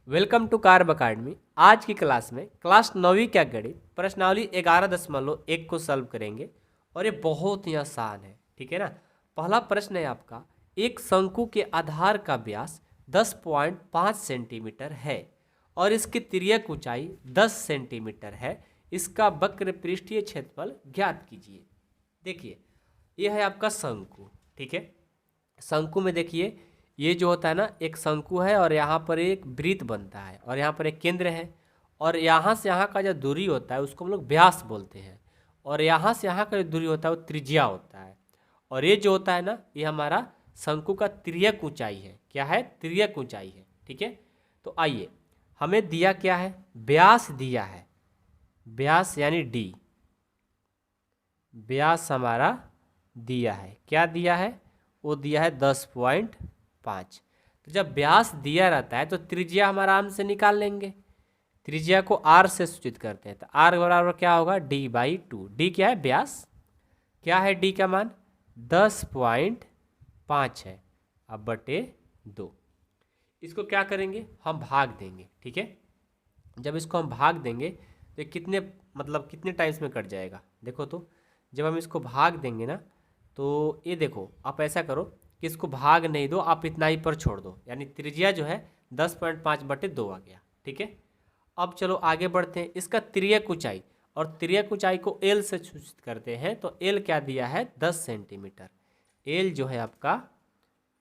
Welcome to carb academy. आज की class में क्लास 9वीं का गणित प्रश्नावली 11.1 को सॉल्व करेंगे और ये बहुत ही आसान है। ठीक है ना। पहला प्रश्न है आपका, एक शंकु के आधार का व्यास 10.5 सेंटीमीटर है और इसकी तिर्यक ऊंचाई 10 सेंटीमीटर है। इसका वक्र पृष्ठीय क्षेत्रफल ज्ञात कीजिए। देखिए, ये है आपका शंकु। ठीक है, शंकु में देखिए ये जो होता है ना, एक शंकु है और यहाँ पर एक वृत्त बनता है और यहाँ पर एक केंद्र है और यहाँ से यहाँ का जो दूरी होता है उसको हम लोग व्यास बोलते हैं और यहाँ से यहाँ का जो दूरी होता है वो त्रिज्या होता है। और ये जो होता है ना, ये हमारा शंकु का तिर्यक ऊंचाई है। क्या है? तिर्यक ऊंचाई है। ठीक है, तो आइए, हमें दिया क्या है? व्यास दिया है, व्यास यानी डी। व्यास हमारा दिया है, क्या दिया है? वो दिया है 10.5। तो जब व्यास दिया रहता है तो त्रिज्या हम आराम से निकाल लेंगे। त्रिज्या को आर से सूचित करते हैं, तो आर बराबर क्या होगा? d/2। डी क्या है? व्यास। क्या है डी का मान? 10.5 है, अब बटे 2। इसको क्या करेंगे? हम भाग देंगे। ठीक है, जब इसको हम भाग देंगे तो कितने कितने टाइम्स में कट जाएगा? देखो तो, जब हम इसको भाग देंगे ना, तो ये देखो, आप ऐसा करो कि इसको भाग नहीं दो, आप इतना ही पर छोड़ दो, यानी त्रिज्या जो है 10.5/2 आ गया। ठीक है, अब चलो आगे बढ़ते हैं। इसका तिर्यक ऊंचाई, और तिर्यक ऊंचाई को एल से सूचित करते हैं, तो एल क्या दिया है? 10 सेंटीमीटर। एल जो है आपका,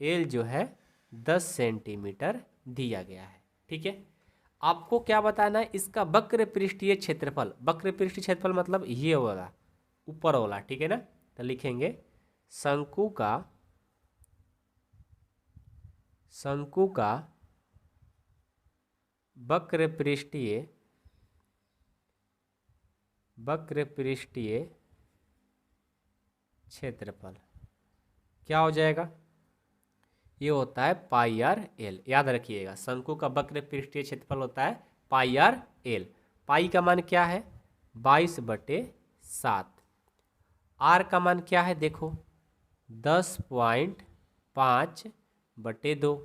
एल जो है 10 सेंटीमीटर दिया गया है। ठीक है, आपको क्या बताना है? इसका वक्र पृष्ठीय क्षेत्रफल। वक्र पृष्ठीय क्षेत्रफल मतलब ये वाला, ऊपर वाला। ठीक है ना, तो लिखेंगे शंकु का वक्र पृष्ठीय क्षेत्रफल क्या हो जाएगा? ये होता है πr/l। याद रखिएगा, शंकु का वक्र पृष्ठीय क्षेत्रफल होता है πr/l। पाई का मान क्या है? 22/7। आर का मान क्या है? देखो, 10.5/2।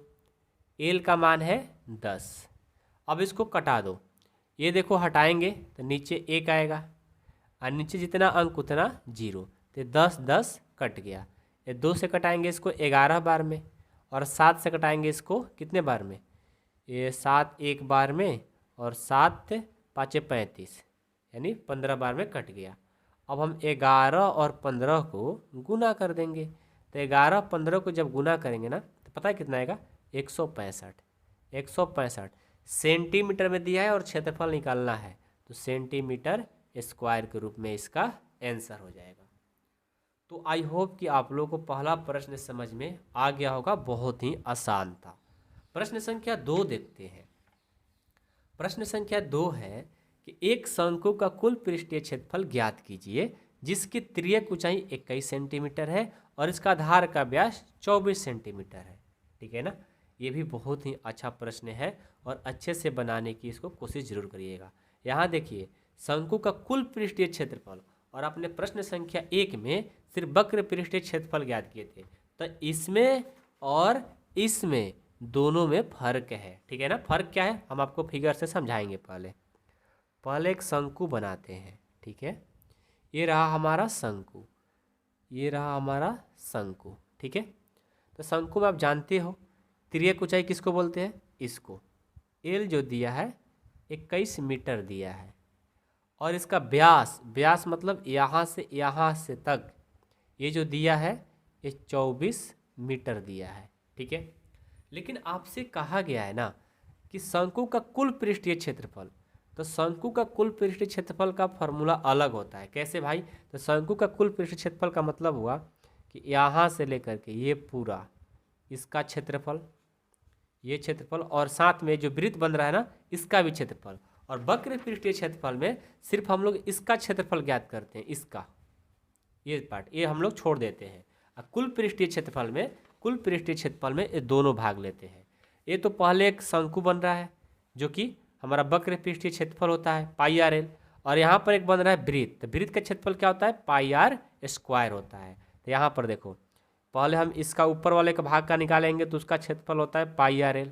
एल का मान है 10। अब इसको कटा दो। ये देखो, हटाएंगे तो नीचे 1 आएगा और नीचे जितना अंक उतना 0, तो 10 कट गया। ये 2 से कटाएंगे इसको 11 बार में, और 7 से कटाएंगे इसको कितने बार में? ये 7 एक बार में, और 7 5 35, यानी 15 बार में कट गया। अब हम 11 और 15 को गुना कर देंगे, तो 11 15 को जब गुना करेंगे ना, तो पता है कितना आएगा? 165। 165 सेंटीमीटर में दिया है और क्षेत्रफल निकालना है, तो सेंटीमीटर स्क्वायर के रूप में इसका आंसर हो जाएगा। तो आई होप कि आप लोगों को पहला प्रश्न समझ में आ गया होगा, बहुत ही आसान था। प्रश्न संख्या 2 देखते हैं। प्रश्न संख्या 2 है कि एक शंकु का कुल पृष्ठीय क्षेत्रफल ज्ञात कीजिए जिसकी तिर्यक ऊंचाई 21 सेंटीमीटर है और इसका आधार का व्यास 24 सेंटीमीटर है। ठीक है ना, ये भी बहुत ही अच्छा प्रश्न है और अच्छे से बनाने की इसको कोशिश जरूर करिएगा। यहाँ देखिए, शंकु का कुल पृष्ठीय क्षेत्रफल, और अपने प्रश्न संख्या 1 में सिर्फ वक्र पृष्ठीय क्षेत्रफल ज्ञात किए थे, तो इसमें और इसमें दोनों में फर्क है। ठीक है ना, फर्क क्या है हम आपको फिगर से समझाएंगे। पहले एक शंकु बनाते हैं। ठीक है, ये रहा हमारा शंकु, ये रहा हमारा शंकु। ठीक है, तो शंकु में आप जानते हो तिर्यक ऊंचाई किसको बोलते हैं? इसको। एल जो दिया है 21 मीटर दिया है, और इसका व्यास मतलब यहाँ से तक ये जो दिया है ये 24 मीटर दिया है। ठीक है, लेकिन आपसे कहा गया है ना कि शंकु का कुल पृष्ठीय क्षेत्रफल, तो शंकु का कुल पृष्ठीय क्षेत्रफल का फॉर्मूला अलग होता है। कैसे भाई? तो शंकु का कुल पृष्ठीय क्षेत्रफल का मतलब हुआ कि यहाँ से लेकर के ये पूरा इसका क्षेत्रफल, ये क्षेत्रफल, और साथ में जो वृत्त बन रहा है ना इसका भी क्षेत्रफल। और वक्र पृष्ठीय क्षेत्रफल में सिर्फ हम लोग इसका क्षेत्रफल ज्ञात करते हैं, इसका ये पार्ट ये हम लोग छोड़ देते हैं। और कुल पृष्ठीय क्षेत्रफल में ये दोनों भाग लेते हैं। ये तो पहले एक शंकु बन रहा है जो कि हमारा वक्र पृष्ठीय क्षेत्रफल होता है πr/l, और यहाँ पर एक बन रहा है वृत्त। तो वृत्त का क्षेत्रफल क्या होता है? πr² होता है। तो यहाँ पर देखो, पहले हम इसका ऊपर वाले का भाग का निकालेंगे तो उसका क्षेत्रफल होता है πr/l,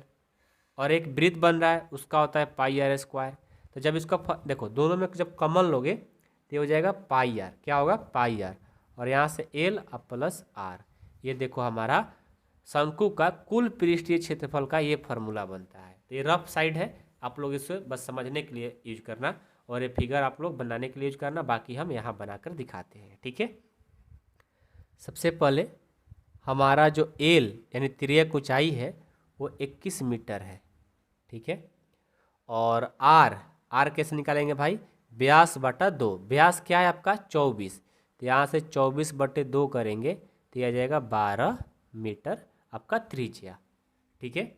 और एक वृत्त बन रहा है उसका होता है पाई आर स्क्वायर। तो जब इसका देखो दोनों में जब कॉमन लोगे तो ये हो जाएगा पाई आर, क्या होगा पाई आर, और यहाँ से एल अब प्लस आर। ये देखो हमारा शंकु का कुल पृष्ठीय क्षेत्रफल का ये फार्मूला बनता है। तो ये रफ साइड है, आप लोग इसे बस समझने के लिए यूज करना और ये फिगर आप लोग बनाने के लिए यूज करना, बाकी हम यहाँ बनाकर दिखाते हैं। ठीक है, सबसे पहले हमारा जो एल यानी तिर्यक ऊंचाई है वो 21 मीटर है। ठीक है, और आर कैसे निकालेंगे भाई, व्यास बटा 2। व्यास क्या है आपका 24, तो यहाँ से 24/2 करेंगे तो यह आ जाएगा 12 मीटर आपका त्रिज्या। ठीक है,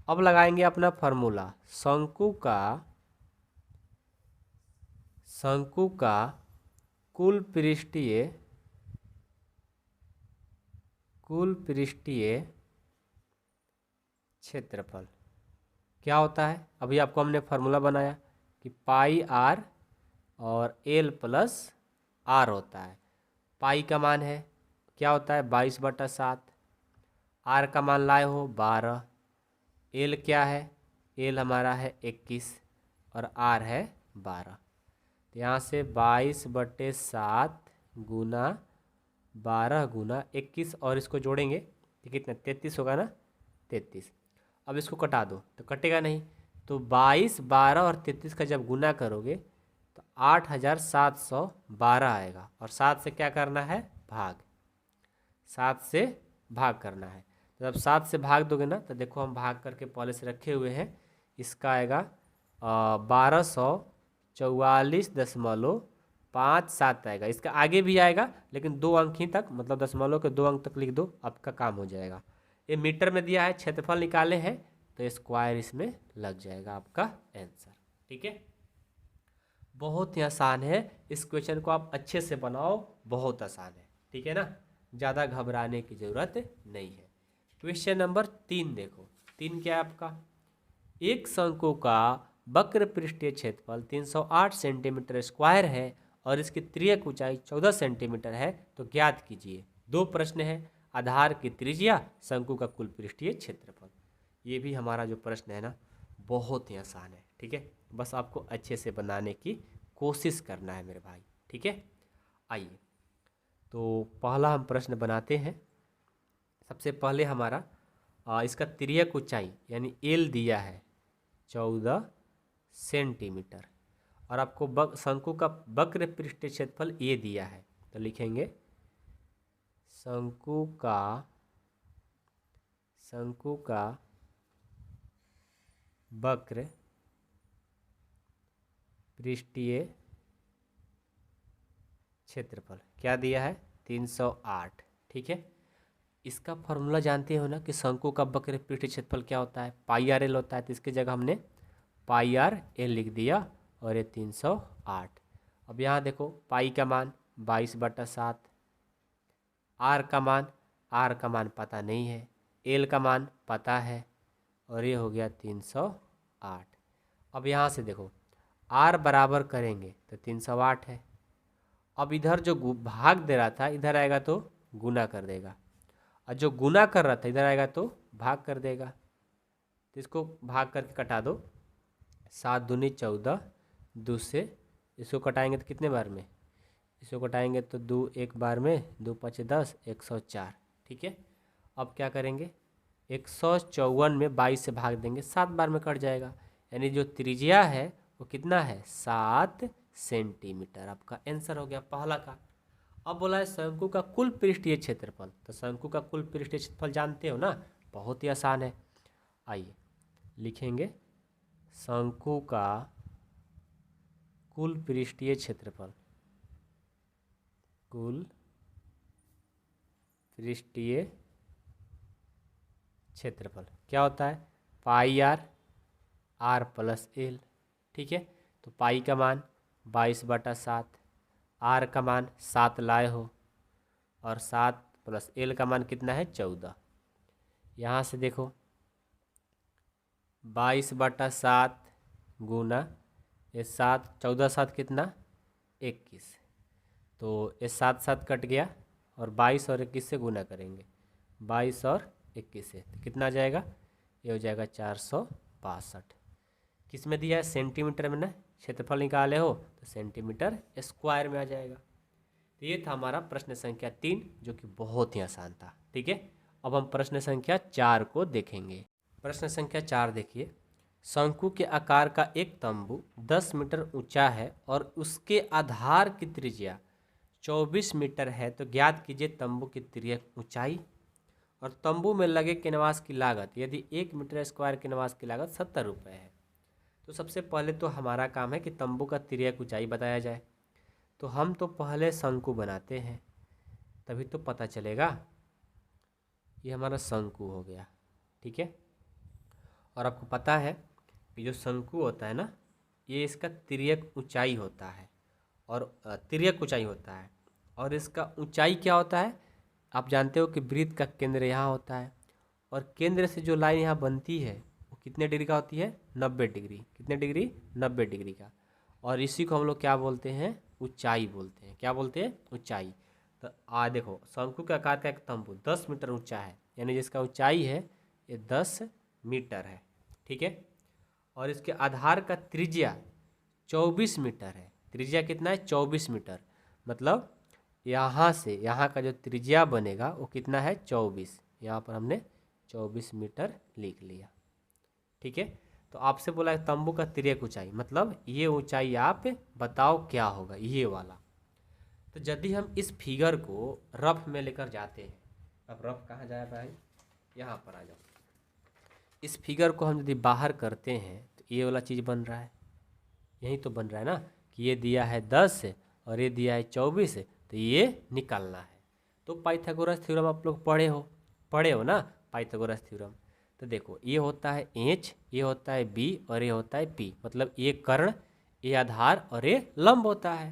अब लगाएंगे अपना फार्मूला, शंकु का कुल पृष्ठीय क्षेत्रफल क्या होता है। अभी आपको हमने फार्मूला बनाया कि पाई आर और एल प्लस आर होता है। पाई का मान है क्या होता है 22/7, आर का मान लाए हो 12, एल क्या है, एल हमारा है 21 और आर है 12। तो यहाँ से 22/7 गुना 12 गुना 21 और इसको जोड़ेंगे तो कितना 33 होगा ना, 33। अब इसको कटा दो तो कटेगा नहीं, तो 22, 12 और 33 का जब गुना करोगे तो 8712 आएगा, और 7 से क्या करना है भाग, 7 से भाग करना है। तो जब 7 से भाग दोगे ना तो देखो हम भाग करके पहले से रखे हुए हैं, इसका आएगा 1244.57 आएगा। इसका आगे भी आएगा लेकिन 2 अंक ही तक, मतलब दशमलव के 2 अंक तक लिख दो, आपका काम हो जाएगा। ये मीटर में दिया है, क्षेत्रफल निकाले हैं तो स्क्वायर इसमें लग जाएगा आपका आंसर। ठीक है, बहुत ही आसान है, इस क्वेश्चन को आप अच्छे से बनाओ, बहुत आसान है। ठीक है ना, ज़्यादा घबराने की ज़रूरत नहीं है। क्वेश्चन नंबर 3 देखो, 3 क्या है आपका, एक शंकु का वक्र पृष्ठीय क्षेत्रफल 308 सेंटीमीटर स्क्वायर है और इसकी तिर्यक ऊंचाई 14 सेंटीमीटर है, तो ज्ञात कीजिए। 2 प्रश्न है, आधार की त्रिज्या, शंकु का कुल पृष्ठीय क्षेत्रफल। ये भी हमारा जो प्रश्न है ना बहुत ही आसान है। ठीक है, बस आपको अच्छे से बनाने की कोशिश करना है मेरे भाई। ठीक है, आइए तो पहला हम प्रश्न बनाते हैं। सबसे पहले हमारा इसका तिर्यक ऊंचाई यानी एल दिया है 14 सेंटीमीटर और आपको शंकु का वक्र पृष्ठीय क्षेत्रफल ए दिया है, तो लिखेंगे शंकु का वक्र पृष्ठीय क्षेत्रफल क्या दिया है 308। ठीक है, इसका फॉर्मूला जानते हो ना कि शंकु का वक्र पृष्ठीय क्षेत्रफल क्या होता है, पाई आर एल होता है, तो इसकी जगह हमने पाई आर एल लिख दिया और ये 308। अब यहाँ देखो पाई का मान 22/7, आर का मान पता नहीं है, एल का मान पता है, और ये हो गया 308। अब यहाँ से देखो आर बराबर करेंगे तो 308 है। अब इधर जो भाग दे रहा था इधर आएगा तो गुना कर देगा, और जो गुना कर रहा था इधर आएगा तो भाग कर देगा। तो इसको भाग करके कटा दो, 7 दूनी 14, 2 से इसको कटाएंगे तो कितने बार में, इसको कटाएंगे तो 2 एक बार में, 2 5 10, 104। ठीक है, अब क्या करेंगे 154 में 22 से भाग देंगे, 7 बार में कट जाएगा, यानी जो त्रिज्या है वो कितना है 7 सेंटीमीटर। आपका आंसर हो गया पहला का। अब बोला है शंकु का कुल पृष्ठीय क्षेत्रफल, तो शंकु का कुल पृष्ठीय क्षेत्रफल जानते हो ना, बहुत ही आसान है। आइए लिखेंगे शंकु का कुल पृष्ठीय क्षेत्रफल, कुल पृष्ठीय क्षेत्रफल क्या होता है पाई आर प्लस एल। ठीक है, तो पाई का मान 22/7, आर का मान 7 लाए हो, और 7 प्लस एल का मान कितना है 14। यहाँ से देखो 22/7 गुना ये 7, 14 7 कितना 21, तो ये 7 7 कट गया, और 22 और 21 से गुना करेंगे, 22 और 21 से तो कितना आ जाएगा, ये हो जाएगा 412। 62। किस में दिया है? सेंटीमीटर में ना क्षेत्रफल निकाले हो तो सेंटीमीटर स्क्वायर में आ जाएगा। तो ये था हमारा प्रश्न संख्या 3 जो कि बहुत ही आसान था। ठीक है, अब हम प्रश्न संख्या 4 को देखेंगे। प्रश्न संख्या 4 देखिए, शंकु के आकार का एक तंबू 10 मीटर ऊंचा है और उसके आधार की त्रिज्या 24 मीटर है, तो ज्ञात कीजिए तंबू की तिर्यक ऊंचाई और तंबू में लगे कैनवास की लागत। यदि 1 मीटर स्क्वायर कैनवास की लागत 70 रुपये है। तो सबसे पहले तो हमारा काम है कि तंबू का तिर्यक ऊंचाई बताया जाए। तो हम तो पहले शंकु बनाते हैं, तभी तो पता चलेगा। ये हमारा शंकु हो गया। ठीक है, और आपको पता है कि जो शंकु होता है ना, ये इसका तिर्यक ऊंचाई होता है और तिर्यक ऊंचाई होता है, और इसका ऊंचाई क्या होता है? आप जानते हो कि वृत्त का केंद्र यहाँ होता है और केंद्र से जो लाइन यहाँ बनती है वो कितने डिग्री का होती है? 90 डिग्री। कितने डिग्री? 90 डिग्री का। और इसी को हम लोग क्या बोलते हैं? ऊंचाई बोलते हैं। क्या बोलते हैं? ऊंचाई। तो देखो, शंकु के आकार का एक तंबू 10 मीटर ऊंचा है, यानी जिसका ऊंचाई है ये 10 मीटर है। ठीक है, और इसके आधार का त्रिज्या 24 मीटर है। त्रिज्या कितना है? 24 मीटर। मतलब यहाँ से यहाँ का जो त्रिज्या बनेगा वो कितना है? 24। यहाँ पर हमने 24 मीटर लिख लिया। ठीक है, तो आपसे बोला है तंबू का तिर्यक ऊंचाई, मतलब ये ऊंचाई आप बताओ क्या होगा, ये वाला। तो यदि हम इस फिगर को रफ में लेकर जाते हैं, अब रफ कहाँ जाए भाई? यहाँ पर आ जाओ। इस फिगर को हम यदि बाहर करते हैं तो ये वाला चीज़ बन रहा है, यही तो बन रहा है ना, कि ये दिया है 10 और ये दिया है 24, तो ये निकालना है। तो पाइथागोरस थ्योरम आप लोग पढ़े हो ना, पाइथागोरस थ्योरम। तो देखो, ये होता है एच, ये होता है बी और ये होता है पी, मतलब ये कर्ण, ये आधार और ये लंब होता है।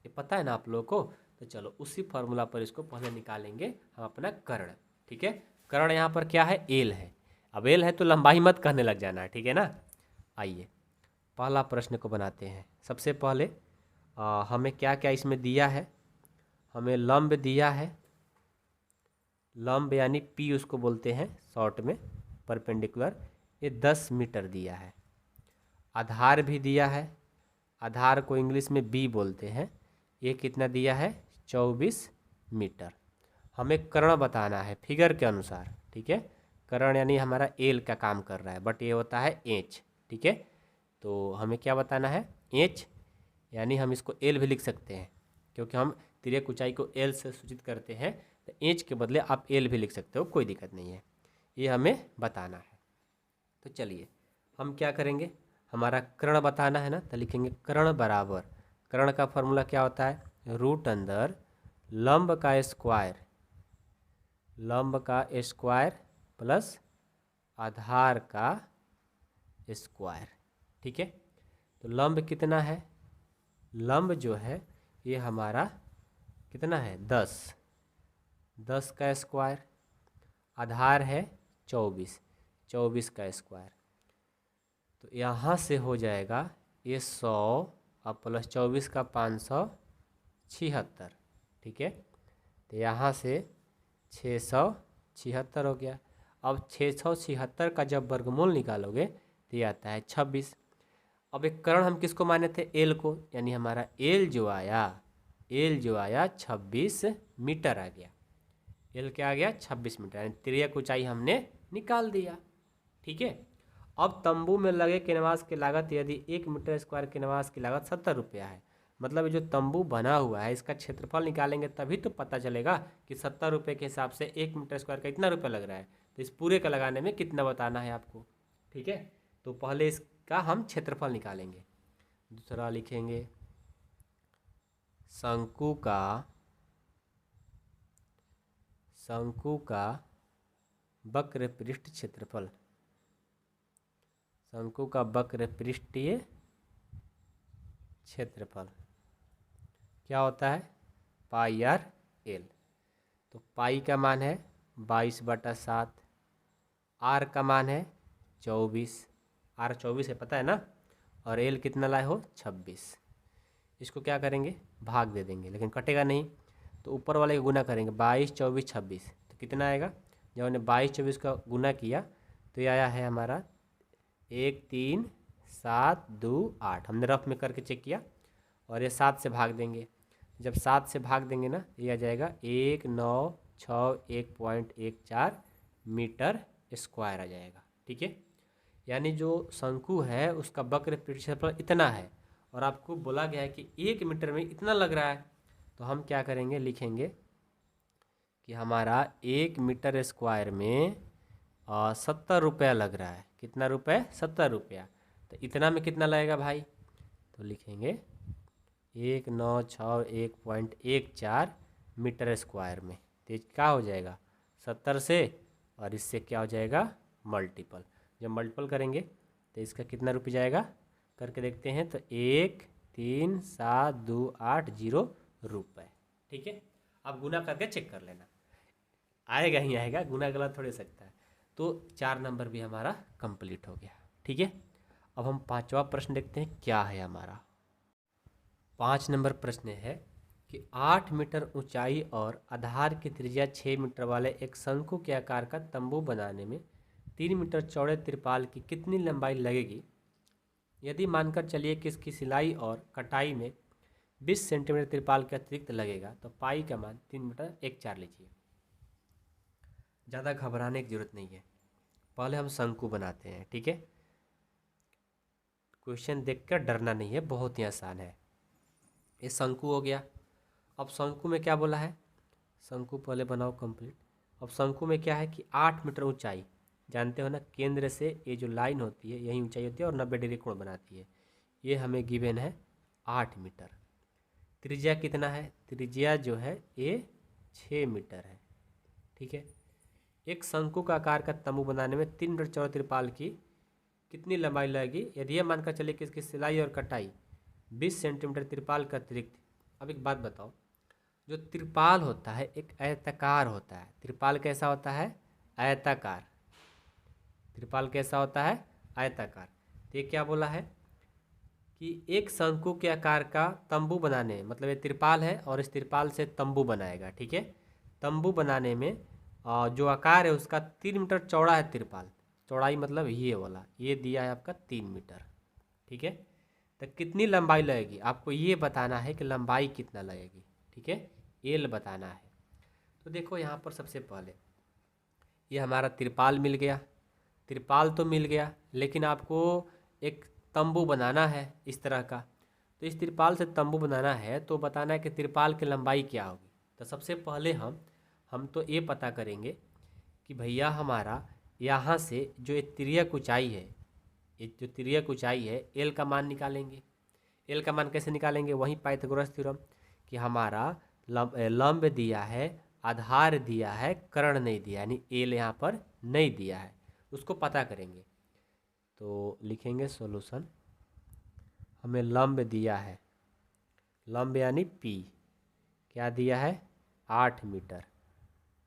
ये पता है ना आप लोगों को? तो चलो उसी फॉर्मूला पर इसको पहले निकालेंगे हम अपना कर्ण। ठीक है, कर्ण यहाँ पर क्या है? एल है। अब एल है तो लंबाई मत कहने लग जाना है। ठीक है ना। आइए पहला प्रश्न को बनाते हैं। सबसे पहले हमें क्या क्या इसमें दिया है? हमें लंब दिया है, लंब यानी पी उसको बोलते हैं शॉर्ट में, परपेंडिकुलर, ये 10 मीटर दिया है। आधार भी दिया है, आधार को इंग्लिश में बी बोलते हैं, ये कितना दिया है? 24 मीटर। हमें कर्ण बताना है फिगर के अनुसार। ठीक है, कर्ण यानी हमारा एल का काम कर रहा है, बट ये होता है एच। ठीक है, तो हमें क्या बताना है? एच, यानी हम इसको एल भी लिख सकते हैं क्योंकि हम तिर्यक ऊंचाई को एल से सूचित करते हैं। तो एच के बदले आप एल भी लिख सकते हो, कोई दिक्कत नहीं है। ये हमें बताना है। तो चलिए हम क्या करेंगे, हमारा कर्ण बताना है ना, तो लिखेंगे कर्ण बराबर, कर्ण का फॉर्मूला क्या होता है? रूट अंदर लंब का स्क्वायर, लंब का स्क्वायर प्लस आधार का स्क्वायर। ठीक है, तो लंब कितना है? लंब जो है ये हमारा कितना है? 10, 10 का स्क्वायर, आधार है 24, 24 का स्क्वायर। तो यहाँ से हो जाएगा ये 100 और प्लस 24 का 576। ठीक है, तो यहाँ से 676 हो गया। अब 676 का जब वर्गमूल निकालोगे तो ये आता है 26। अब एक कर्ण हम किसको माने थे? एल को, यानी हमारा एल जो आया 26 मीटर आ गया। एल क्या आ गया? 26 मीटर, यानी तिर्यक ऊंचाई हमने निकाल दिया। ठीक है, अब तंबू में लगे कैनवास की लागत, यदि 1 मीटर स्क्वायर कैनवास की लागत 70 रुपया है, मतलब ये जो तंबू बना हुआ है इसका क्षेत्रफल निकालेंगे तभी तो पता चलेगा कि 70 रुपये के हिसाब से 1 मीटर स्क्वायर का इतना रुपया लग रहा है, तो इस पूरे का लगाने में कितना बताना है आपको। ठीक है, तो पहले इसका हम क्षेत्रफल निकालेंगे। दूसरा लिखेंगे शंकु का वक्र पृष्ठ क्षेत्रफल, शंकु का वक्र पृष्ठीय क्षेत्रफल क्या होता है? पाई आर एल। तो पाई का मान है 22/7, आर का मान है 24, आर 24 है पता है ना, और एल कितना लाए हो? 26। इसको क्या करेंगे? भाग दे देंगे, लेकिन कटेगा नहीं, तो ऊपर वाले का गुना करेंगे 22, 24, 26, तो कितना आएगा? जब हमने 22, 24 का गुना किया तो ये आया है हमारा 1,3,7,2,8 हमने रफ में करके चेक किया और ये 7 से भाग देंगे। जब 7 से भाग देंगे ना ये आ जाएगा 1961.14 मीटर स्क्वायर आ जाएगा। ठीक है, यानी जो शंकु है उसका वक्र क्षेत्रफल इतना है और आपको बोला गया है कि 1 मीटर में इतना लग रहा है, तो हम क्या करेंगे, लिखेंगे कि हमारा 1 मीटर स्क्वायर में 70 रुपया लग रहा है। कितना रुपये? 70 रुपया। तो इतना में कितना लगेगा भाई? तो लिखेंगे 1961.14 मीटर स्क्वायर में। तो क्या हो जाएगा 70 से और इससे क्या हो जाएगा मल्टीपल। जब मल्टीपल करेंगे तो इसका कितना रुपये जाएगा करके देखते हैं, तो 1,3,7,2,8 रुपये। ठीक है, अब गुना करके चेक कर लेना, आएगा ही आएगा, गुना गलत थोड़ी सकता है। तो 4 नंबर भी हमारा कंप्लीट हो गया। ठीक है, अब हम 5वां प्रश्न देखते हैं क्या है हमारा। 5 नंबर प्रश्न है कि 8 मीटर ऊंचाई और आधार की त्रिज्या 6 मीटर वाले एक शंकु के आकार का तंबू बनाने में 3 मीटर चौड़े तिरपाल की कितनी लंबाई लगेगी यदि मानकर चलिए कि इसकी सिलाई और कटाई में 20 सेंटीमीटर तिरपाल के अतिरिक्त लगेगा, तो पाई का मान 3.14 लीजिए। ज़्यादा घबराने की जरूरत नहीं है, पहले हम शंकु बनाते हैं। ठीक है, क्वेश्चन देखकर डरना नहीं है, बहुत ही आसान है। ये शंकु हो गया। अब शंकु में क्या बोला है, शंकु पहले बनाओ कंप्लीट। अब शंकु में क्या है कि 8 मीटर ऊंचाई, जानते हो ना, केंद्र से ये जो लाइन होती है यही ऊंचाई होती है और 90 डिग्री कोण बनाती है। ये हमें गिवन है 8 मीटर। त्रिज्या कितना है? त्रिज्या जो है ये 6 मीटर है। ठीक है, एक शंकु का आकार का तंबू बनाने में 3 मीटर चौड़े तिरपाल की कितनी लंबाई लगेगी यदि यह मानकर चले कि इसकी सिलाई और कटाई 20 सेंटीमीटर तिरपाल का अतिरिक्त। अब एक बात बताओ, जो तिरपाल होता है एक आयताकार होता है। तिरपाल कैसा होता है? आयताकार। तिरपाल कैसा होता है? आयताकार। तो ये क्या बोला है कि एक शंकु के आकार का तंबू बनाने, मतलब ये तिरपाल है और इस तिरपाल से तंबू बनाएगा। ठीक है, तंबू बनाने में जो आकार है उसका 3 मीटर चौड़ा है तिरपाल। चौड़ाई मतलब ये वाला, ये दिया है आपका 3 मीटर। ठीक है, तो कितनी लंबाई लगेगी आपको ये बताना है कि लंबाई कितना लगेगी। ठीक है, एल बताना है। तो देखो यहाँ पर सबसे पहले ये हमारा तिरपाल मिल गया। तिरपाल तो मिल गया, लेकिन आपको एक तंबू बनाना है इस तरह का। तो इस तिरपाल से तंबू बनाना है तो बताना है कि तिरपाल की लंबाई क्या होगी। तो सबसे पहले हम तो ये पता करेंगे कि भैया हमारा यहाँ से जो ये तिर्यक ऊंचाई है, ये जो तिर्यक ऊंचाई है एल का मान निकालेंगे। एल का मान कैसे निकालेंगे? वहीं पाइथागोरस थ्योरम कि हमारा लंब दिया है, आधार दिया है, कर्ण नहीं दिया, यानी एल यहाँ पर नहीं दिया है, उसको पता करेंगे। तो लिखेंगे सॉल्यूशन, हमें लंब दिया है, लंब यानी पी क्या दिया है 8 मीटर,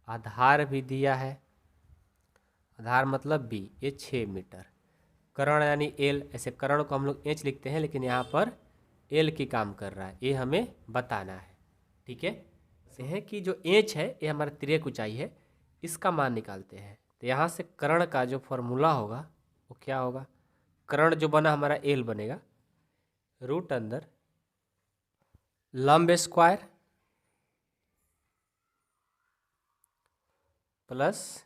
आधार भी दिया है, आधार मतलब बी ये 6 मीटर, कर्ण यानी एल, ऐसे कर्ण को हम लोग एच लिखते हैं लेकिन यहाँ पर एल की काम कर रहा है, ये हमें बताना है। ठीक है, से है कि जो एच है ये हमारा तिर्यक ऊंचाई है, इसका मान निकालते हैं। तो यहाँ से कर्ण का जो फॉर्मूला होगा वो क्या होगा, कर्ण जो बना हमारा एल बनेगा रूट अंदर लंब स्क्वायर प्लस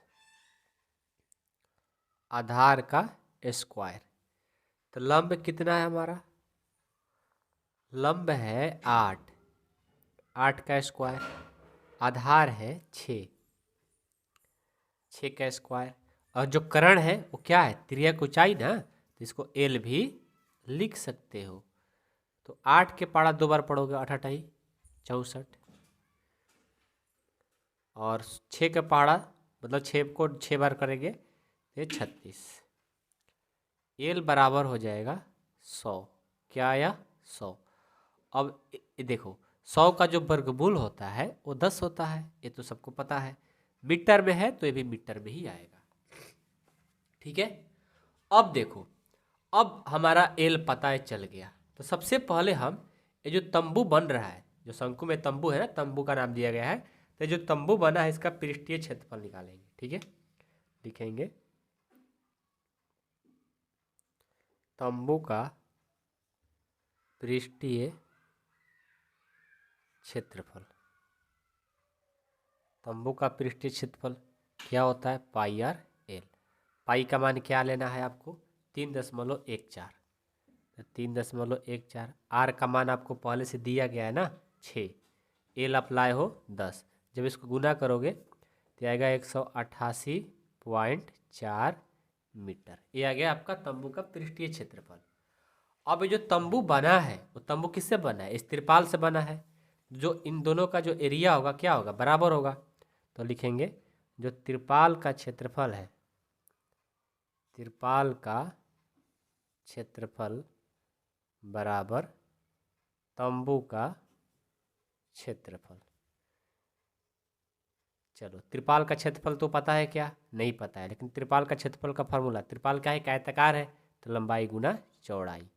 आधार का स्क्वायर। तो लंब कितना है हमारा? लंब है 8, 8 का स्क्वायर, आधार है 6, 6 का स्क्वायर, और जो कर्ण है वो क्या है तिर्यक ऊंचाई ना, तो इसको एल भी लिख सकते हो। तो 8 के पढ़ा 2 बार पढ़ोगे 8 8 64, और 6 का पढ़ा मतलब 6 को 6 बार करेंगे तो 36। एल बराबर हो जाएगा 100। क्या आया 100। अब देखो 100 का जो वर्गमूल होता है वो 10 होता है, ये तो सबको पता है। मीटर में है तो ये भी मीटर में ही आएगा। ठीक है, अब देखो अब हमारा एल पता है चल गया। तो सबसे पहले हम ये जो तंबू बन रहा है, जो शंकु में तंबू है ना, तंबू का नाम दिया गया है, तो जो तंबू बना है इसका पृष्ठीय क्षेत्रफल निकालेंगे। ठीक है, लिखेंगे तंबू का पृष्ठीय क्षेत्रफल। तंबू का पृष्ठीय क्षेत्रफल क्या होता है? पाई आर एल। पाई का मान क्या लेना है आपको? 3.14। तो 3.14। आर का मान आपको पहले से दिया गया है ना 6। एल अप्लाई हो 10। जब इसको गुना करोगे तो आएगा 188.4 मीटर। ये आ गया आपका तंबू का पृष्ठीय क्षेत्रफल। अब ये जो तंबू बना है वो तंबू किससे बना है? इस तिरपाल से बना है। जो इन दोनों का जो एरिया होगा क्या होगा? बराबर होगा। तो लिखेंगे जो तिरपाल का क्षेत्रफल है, तिरपाल का क्षेत्रफल बराबर तंबू का क्षेत्रफल। चलो, त्रिपाल का क्षेत्रफल तो पता है क्या? नहीं पता है, लेकिन त्रिपाल का क्षेत्रफल का फॉर्मूला, त्रिपाल क्या है? एक आयताकार है तो लंबाई गुना चौड़ाई।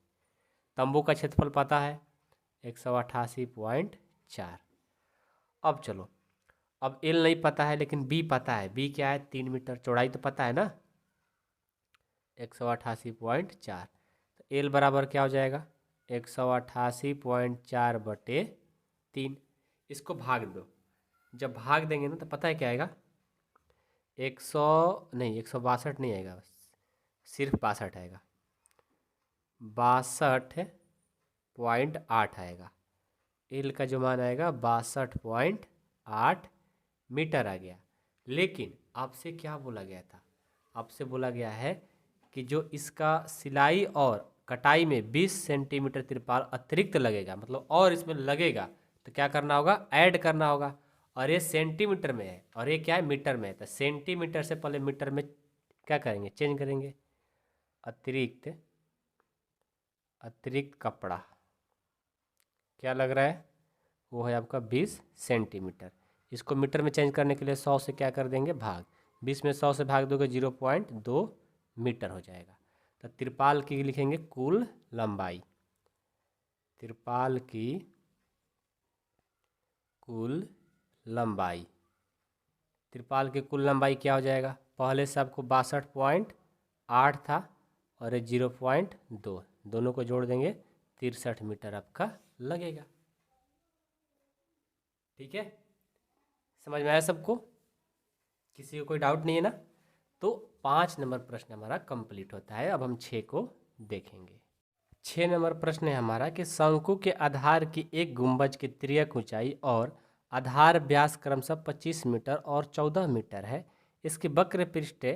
तंबू का क्षेत्रफल पता है 188.4। अब चलो, अब एल नहीं पता है लेकिन बी पता है। बी क्या है? 3 मीटर। चौड़ाई तो पता है ना 188.4। तो एल बराबर क्या हो जाएगा? 188.4/3। इसको भाग दो। जब भाग देंगे ना तो पता है क्या आएगा? 162 नहीं आएगा, सिर्फ 62 आएगा। 62.8 आएगा। एल का जो मान आएगा 62.8 मीटर आ गया। लेकिन आपसे क्या बोला गया था? आपसे बोला गया है कि जो इसका सिलाई और कटाई में 20 सेंटीमीटर तिरपाल अतिरिक्त लगेगा, मतलब और इसमें लगेगा, तो क्या करना होगा? ऐड करना होगा। और ये सेंटीमीटर में है और ये क्या है? मीटर में है। तो सेंटीमीटर से पहले मीटर में क्या करेंगे? चेंज करेंगे। अतिरिक्त कपड़ा क्या लग रहा है? वो है आपका 20 सेंटीमीटर। इसको मीटर में चेंज करने के लिए 100 से क्या कर देंगे? भाग। 20 में 100 से भाग दोगे 0.2 मीटर हो जाएगा। तो तिरपाल की लिखेंगे कुल लंबाई। तिरपाल की कुल लंबाई। तिरपाल की कुल लंबाई क्या हो जाएगा? पहले से आपको 62.8 था और ये 0.2, दोनों को जोड़ देंगे 63 मीटर आपका लगेगा। ठीक है, समझ में आया सबको? किसी को कोई डाउट नहीं है ना? तो 5 नंबर प्रश्न हमारा कंप्लीट होता है। अब हम 6 को देखेंगे। 6 नंबर प्रश्न है हमारा कि शंकु के आधार की एक गुंबज की तिर्यक ऊंचाई और आधार व्यास क्रमशः 25 मीटर और 14 मीटर है। इसके वक्र पृष्ठ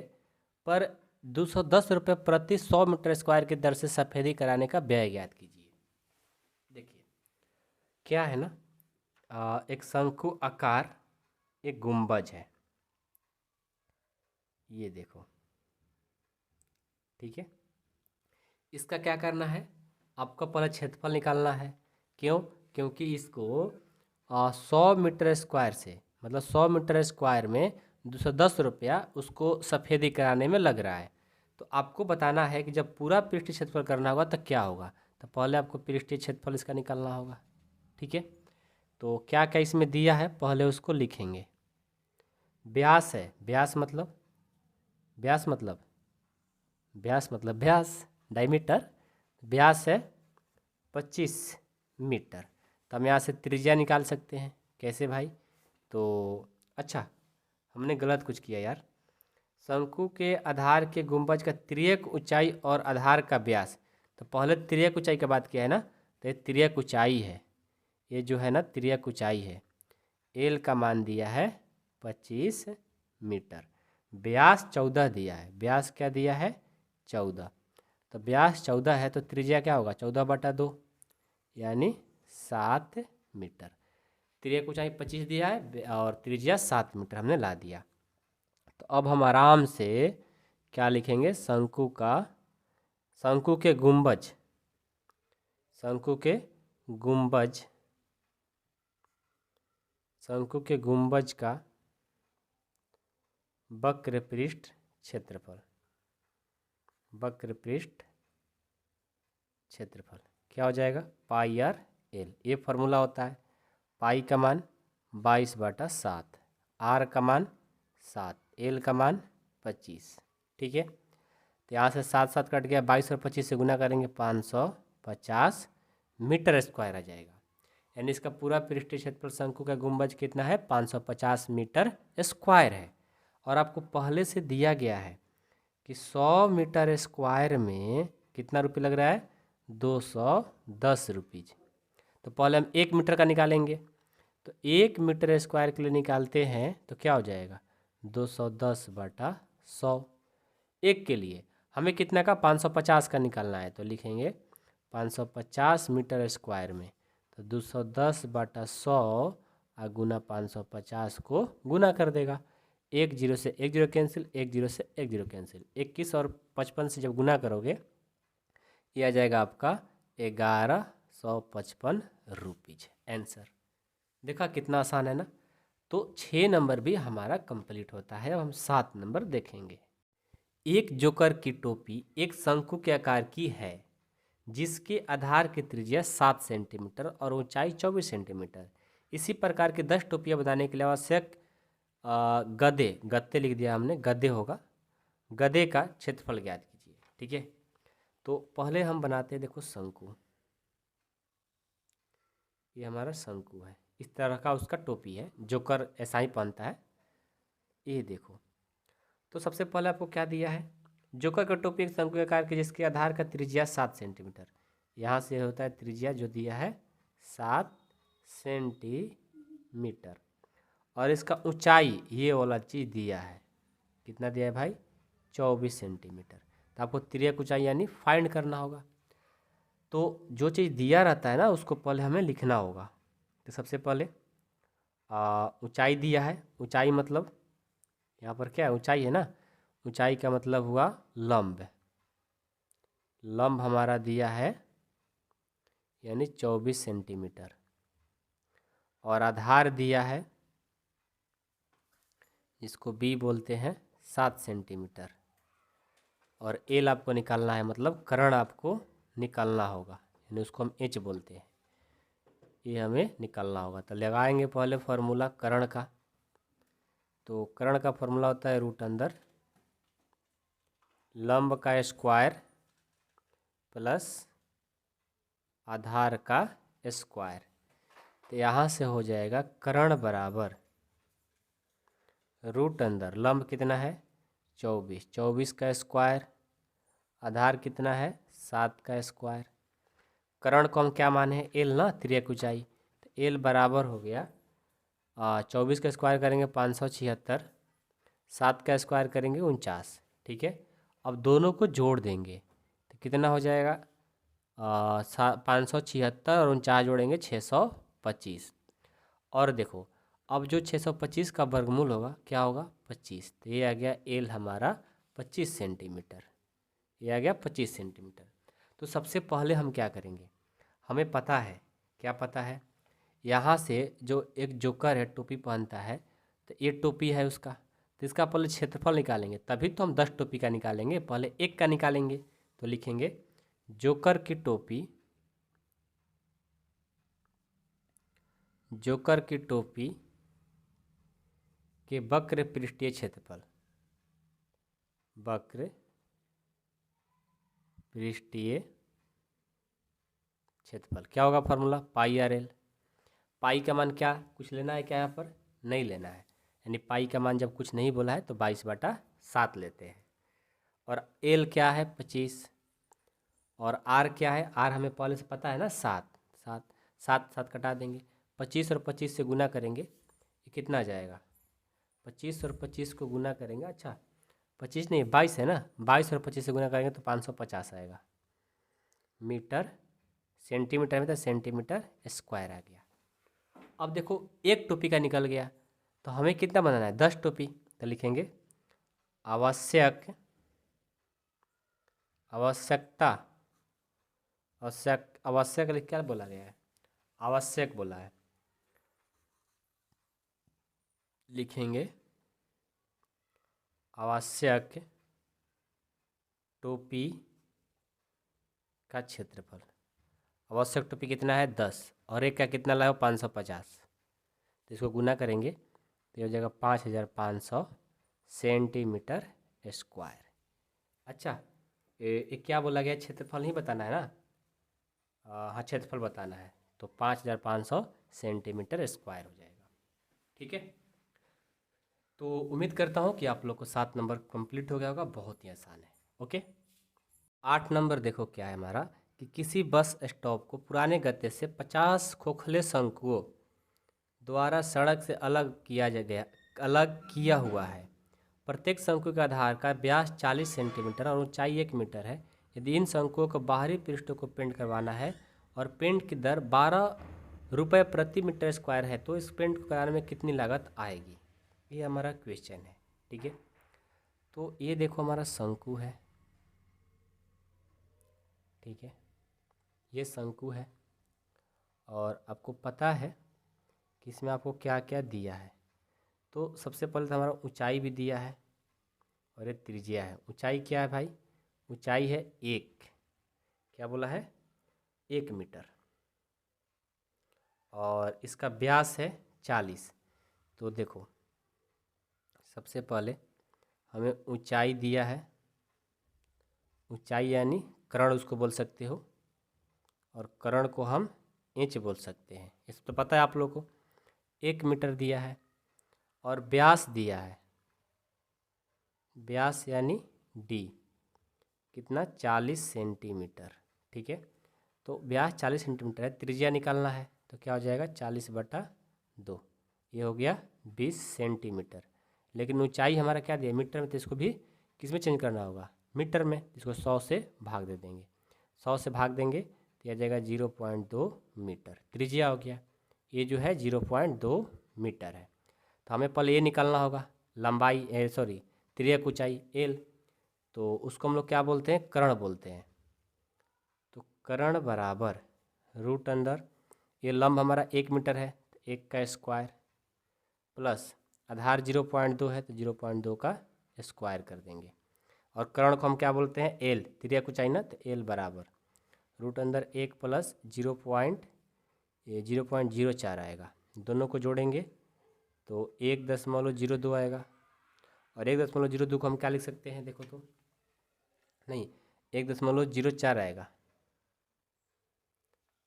पर 210 रुपये प्रति 100 मीटर स्क्वायर की दर से सफेदी कराने का व्यय ज्ञात कीजिए। देखिए क्या है ना, एक शंकु आकार एक गुंबज है, ये देखो। ठीक है, इसका क्या करना है? आपको पहले क्षेत्रफल निकालना है। क्यों? क्योंकि इसको 100 मीटर स्क्वायर से, मतलब 100 मीटर स्क्वायर में 210 रुपया उसको सफ़ेदी कराने में लग रहा है। तो आपको बताना है कि जब पूरा पृष्ठीय क्षेत्रफल करना होगा तो क्या होगा। तो पहले आपको पृष्ठीय क्षेत्रफल इसका निकालना होगा। ठीक है, तो क्या क्या इसमें दिया है पहले उसको लिखेंगे। व्यास है, व्यास मतलब व्यास डायमीटर। व्यास है 25 मीटर। तो हम यहाँ से त्रिज्या निकाल सकते हैं। कैसे भाई? तो अच्छा, हमने गलत कुछ किया यार। शंकु के आधार के गुंबज का तिर्यक ऊंचाई और आधार का व्यास, तो पहले तिर्यक ऊंचाई की बात किया है ना, तो ये तिर्यक ऊंचाई है। ये जो है ना तिर्यक ऊंचाई है। एल का मान दिया है 25 मीटर। व्यास 14 दिया है। व्यास क्या दिया है? 14। तो व्यास 14 है तो त्रिज्या क्या होगा? 14/2 यानी 7 मीटर। तिर्यक ऊंचाई 25 दिया है और त्रिज्या 7 मीटर हमने ला दिया। तो अब हम आराम से क्या लिखेंगे? शंकु के गुंबज, शंकु के गुंबज का वक्र पृष्ठ क्षेत्रफल क्या हो जाएगा? पाई आर एल। ये फॉर्मूला होता है। पाई का मान 22/7, आर का मान 7, एल का मान 25। ठीक है, तो यहाँ से 7 7 कट गया, 22 और 25 से गुना करेंगे 550 मीटर स्क्वायर आ जाएगा। यानी इसका पूरा पृष्ठीय क्षेत्रफल शंकु का गुंबज कितना है, 550 मीटर स्क्वायर है। और आपको पहले से दिया गया है कि 100 मीटर स्क्वायर में कितना रुपये लग रहा है, 210 रुपीज़। तो पहले हम 1 मीटर का निकालेंगे, तो 1 मीटर स्क्वायर के लिए निकालते हैं तो क्या हो जाएगा, 210/100। एक के लिए हमें कितना का, 550 का निकालना है, तो लिखेंगे 550 मीटर स्क्वायर में, तो 210/100 और गुना 550 को गुना कर देगा। 1 0 से 1 0 कैंसिल, 1 0 से 1 0 कैंसिल, 21 और 55 से जब गुना करोगे ये आ जाएगा आपका 1155 रुपीज़ आंसर। देखा कितना आसान है ना। तो 6 नंबर भी हमारा कंप्लीट होता है। अब हम 7 नंबर देखेंगे। एक जोकर की टोपी एक शंकु के आकार की है जिसके आधार की त्रिज्या 7 सेंटीमीटर और ऊंचाई 24 सेंटीमीटर। इसी प्रकार के 10 टोपियाँ बनाने के लिए आवश्यक गद्दे लिख दिया हमने, गद्दे होगा, गद्दे का क्षेत्रफल ज्ञात कीजिए। ठीक है, तो पहले हम बनाते हैं, देखो शंकु, ये हमारा शंकु है, इस तरह का उसका टोपी है, जोकर ऐसा ही पहनता है, ये देखो। तो सबसे पहले आपको क्या दिया है, जोकर का टोपी एक शंकु आकार की जिसके आधार का त्रिज्या 7 सेंटीमीटर। यहाँ से होता है त्रिज्या जो दिया है 7 सेंटीमीटर, और इसका ऊंचाई ये वाला चीज़ दिया है, कितना दिया है भाई, 24 सेंटीमीटर। तो आपको तिर्यक ऊंचाई यानी फाइंड करना होगा। तो जो चीज़ दिया रहता है ना उसको पहले हमें लिखना होगा। तो सबसे पहले ऊंचाई दिया है, ऊंचाई मतलब यहाँ पर क्या है, ऊंचाई है ना, ऊंचाई का मतलब हुआ लंब, लंब हमारा दिया है यानी 24 सेंटीमीटर, और आधार दिया है जिसको बी बोलते हैं 7 सेंटीमीटर, और एल आपको निकालना है, मतलब कर्ण आपको निकालना होगा, यानी उसको हम एच बोलते हैं, ये हमें निकालना होगा। तो लगाएंगे पहले फार्मूला कर्ण का। तो कर्ण का फार्मूला होता है √अंदर लंब का स्क्वायर प्लस आधार का स्क्वायर। तो यहाँ से हो जाएगा कर्ण बराबर √अंदर लंब कितना है 24, 24 का स्क्वायर, आधार कितना है 7 का स्क्वायर। कर्ण को हम क्या माने हैं, एल ना, तिर्यक ऊंचाई, तो एल बराबर हो गया 24 का स्क्वायर करेंगे 576, 7 का स्क्वायर करेंगे 49। ठीक है, अब दोनों को जोड़ देंगे तो कितना हो जाएगा, 576 और 49 जोड़ेंगे 625। और देखो अब जो 625 का वर्गमूल होगा क्या होगा, 25। तो ये आ गया एल हमारा 25 सेंटीमीटर, ये आ गया 25 सेंटीमीटर। तो सबसे पहले हम क्या करेंगे, हमें पता है, क्या पता है, यहाँ से जो एक जोकर है टोपी पहनता है, तो ये टोपी है उसका, तो इसका पहले क्षेत्रफल निकालेंगे, तभी तो हम 10 टोपी का निकालेंगे, पहले एक का निकालेंगे। तो लिखेंगे जोकर की टोपी, जोकर की टोपी के वक्र पृष्ठीय क्षेत्रफल, वक्र पृष्ठीय क्षेत्रफल क्या होगा फार्मूला, πr_l। पाई का मान क्या कुछ लेना है क्या, यहाँ पर नहीं लेना है, यानी पाई का मान जब कुछ नहीं बोला है तो 22/7 लेते हैं। और एल क्या है 25, और आर क्या है, आर हमें पहले से पता है ना 7, 7 7 7 कटा देंगे, 25 और 25 से गुना करेंगे, ये कितना आ जाएगा, 25 और 25 को गुना करेंगे, अच्छा 25 नहीं 22 है ना, 22 और 25 से गुना करेंगे तो 550 आएगा मीटर, सेंटीमीटर में तो सेंटीमीटर स्क्वायर आ गया। अब देखो एक टोपी का निकल गया, तो हमें कितना बनाना है, 10 टोपी। तो लिखेंगे आवश्यक, आवश्यकता, आवश्यक लिख क्या बोला गया है, आवश्यक बोला है, लिखेंगे आवश्यक टोपी का क्षेत्रफल। आवश्यक टोपी कितना है 10, और एक का कितना लगा 550, तो इसको गुना करेंगे तो ये हो जाएगा 5500 सेंटीमीटर स्क्वायर। अच्छा, ये क्या बोला गया, क्षेत्रफल नहीं बताना है ना। हाँ क्षेत्रफल बताना है, तो 5500 सेंटीमीटर स्क्वायर हो जाएगा। ठीक है, तो उम्मीद करता हूँ कि आप लोग को 7 नंबर कंप्लीट हो गया होगा, बहुत ही आसान है। ओके, 8 नंबर देखो क्या है हमारा, कि किसी बस स्टॉप को पुराने गत्ते से 50 खोखले शंकुओं द्वारा सड़क से अलग किया हुआ है। प्रत्येक शंकु के आधार का व्यास 40 सेंटीमीटर और ऊंचाई 1 मीटर है। यदि इन शंकुओं को बाहरी पृष्ठों को पेंट करवाना है और पेंट की दर 12 रुपये प्रति मीटर स्क्वायर है, तो इस पेंट को कराने में कितनी लागत आएगी, ये हमारा क्वेश्चन है। ठीक है, तो ये देखो हमारा शंकु है। ठीक है, ये शंकु है और आपको पता है कि इसमें आपको क्या क्या दिया है। तो सबसे पहले तो हमारा ऊंचाई भी दिया है और ये त्रिज्या है। ऊंचाई क्या है भाई, ऊंचाई है 1, क्या बोला है 1 मीटर, और इसका व्यास है 40। तो देखो सबसे पहले हमें ऊंचाई दिया है, ऊंचाई यानी कर्ण उसको बोल सकते हो, और कर्ण को हम इंच बोल सकते हैं, इस तो पता है आप लोगों को। 1 मीटर दिया है और व्यास दिया है, व्यास यानी डी, कितना 40 सेंटीमीटर। ठीक है, तो व्यास 40 सेंटीमीटर है, त्रिज्या निकालना है, तो क्या हो जाएगा 40/2, ये हो गया 20 सेंटीमीटर। लेकिन ऊंचाई हमारा क्या दिया मीटर में, तो इसको भी किस में चेंज करना होगा, मीटर में, इसको 100 से भाग दे देंगे। 100 से भाग देंगे तो यह जाएगा 0.2 मीटर, त्रिज्या हो गया, ये जो है 0.2 मीटर है। तो हमें पहले ये निकालना होगा लंबाई, सॉरी तिर्यक ऊंचाई एल, तो उसको हम लोग क्या बोलते हैं, कर्ण बोलते हैं। तो कर्ण बराबर रूट अंदर, ये लंब हमारा 1 मीटर है, तो 1 का स्क्वायर प्लस आधार 0.2 है, तो 0.2 का स्क्वायर कर देंगे। और कर्ण को हम क्या बोलते हैं, एल, तिर्यक ऊंचाई ना, तो एल बराबर रूट अंदर 1 प्लस 0.04 आएगा। दोनों को जोड़ेंगे तो 1.02 आएगा, और 1.02 को हम क्या लिख सकते हैं, देखो तो, नहीं 1.04 आएगा,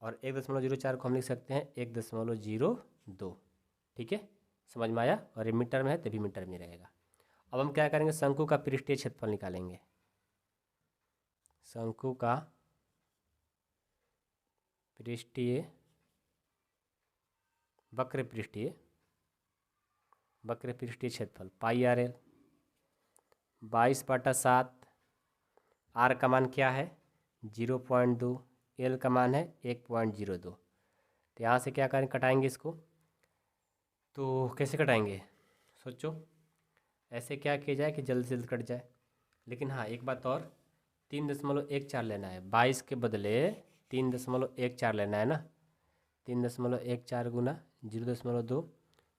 और 1.04 को हम लिख सकते हैं 1.02। ठीक है, समझ में आया, और ये मीटर में है तभी मीटर में रहेगा। अब हम क्या करेंगे, शंकु का पृष्ठीय क्षेत्रफल निकालेंगे। शंकु का पृष्ठीय वक्र पृष्ठीय क्षेत्रफल पाई आर एल, 22/7, आर का मान क्या है 0.2, एल का मान है 1.02। तो यहाँ से क्या करें, कटाएंगे इसको, तो कैसे कटाएंगे सोचो, ऐसे क्या किया जाए कि जल्द से जल्द कट जाए। लेकिन हाँ एक बात और, 3.14 लेना है, 22 के बदले 3.14 लेना है ना। 3.14 गुना 0.2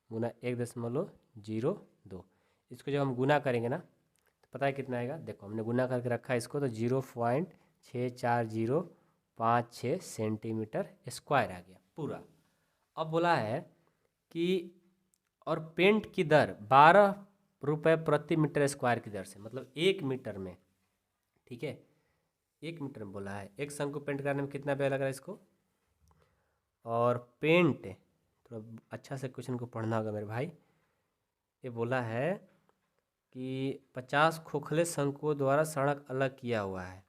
गुना 1.02, इसको जब हम गुना करेंगे ना, तो पता है कितना आएगा, देखो हमने गुना करके रखा है इसको, तो 0.6405 सेंटीमीटर स्क्वायर आ गया पूरा। अब बोला है कि और पेंट की दर 12 रुपये प्रति मीटर स्क्वायर की दर से, मतलब 1 मीटर में। ठीक है, 1 मीटर में बोला है, एक शंकु पेंट करने में कितना व्यय लग रहा है इसको। और पेंट, थोड़ा अच्छा से क्वेश्चन को पढ़ना होगा मेरे भाई। ये बोला है कि 50 खोखले शंकुओं द्वारा सड़क अलग किया हुआ है,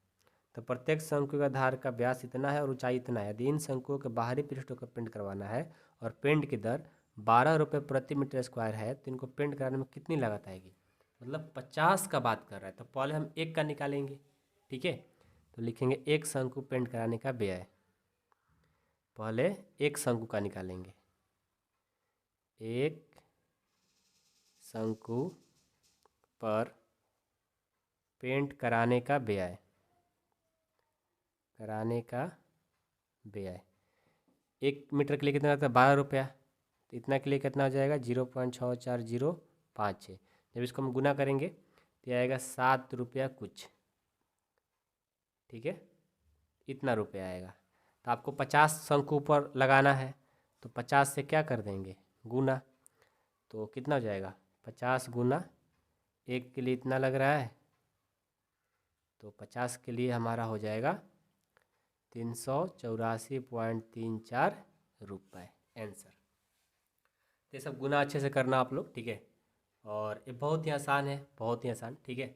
तो प्रत्येक शंकु के आधार का व्यास इतना है और ऊंचाई इतना है। यदि इन शंकुओं के बाहरी पृष्ठों को पेंट करवाना है और पेंट की दर 12 रुपये प्रति मीटर स्क्वायर है, तो इनको पेंट कराने में कितनी लागत आएगी, मतलब 50 का बात कर रहा है, तो पहले हम 1 का निकालेंगे। ठीक है, तो लिखेंगे 1 शंकु पेंट कराने का व्यय, पहले 1 शंकु का निकालेंगे, 1 शंकु पर पेंट कराने का व्यय, 1 मीटर के लिए कितना लगता है 12 रुपया, तो इतना के लिए कितना हो जाएगा 0.6405। जब इसको हम गुना करेंगे तो आएगा 7 रुपया कुछ। ठीक है, इतना रुपया आएगा। तो आपको 50 शंकु पर लगाना है, तो 50 से क्या कर देंगे गुना, तो कितना हो जाएगा 50 गुना 1 के लिए इतना लग रहा है, तो 50 के लिए हमारा हो जाएगा 384.34 रुपये आंसर। तो ये सब गुना अच्छे से करना आप लोग, ठीक है। और ये बहुत ही आसान है, बहुत ही आसान, ठीक है।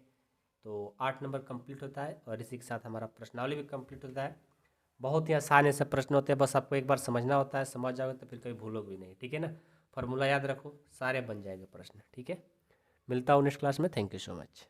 तो 8 नंबर कंप्लीट होता है और इसी के साथ हमारा प्रश्नावली भी कंप्लीट होता है। बहुत ही आसान ऐसे प्रश्न होते हैं, बस आपको एक बार समझना होता है, समझ जाओगे तो फिर कभी भूलोगे भी नहीं, ठीक है ना। फॉर्मूला याद रखो, सारे बन जाएंगे प्रश्न, ठीक है। मिलता हूँ नेक्स्ट क्लास में। Thank you so much.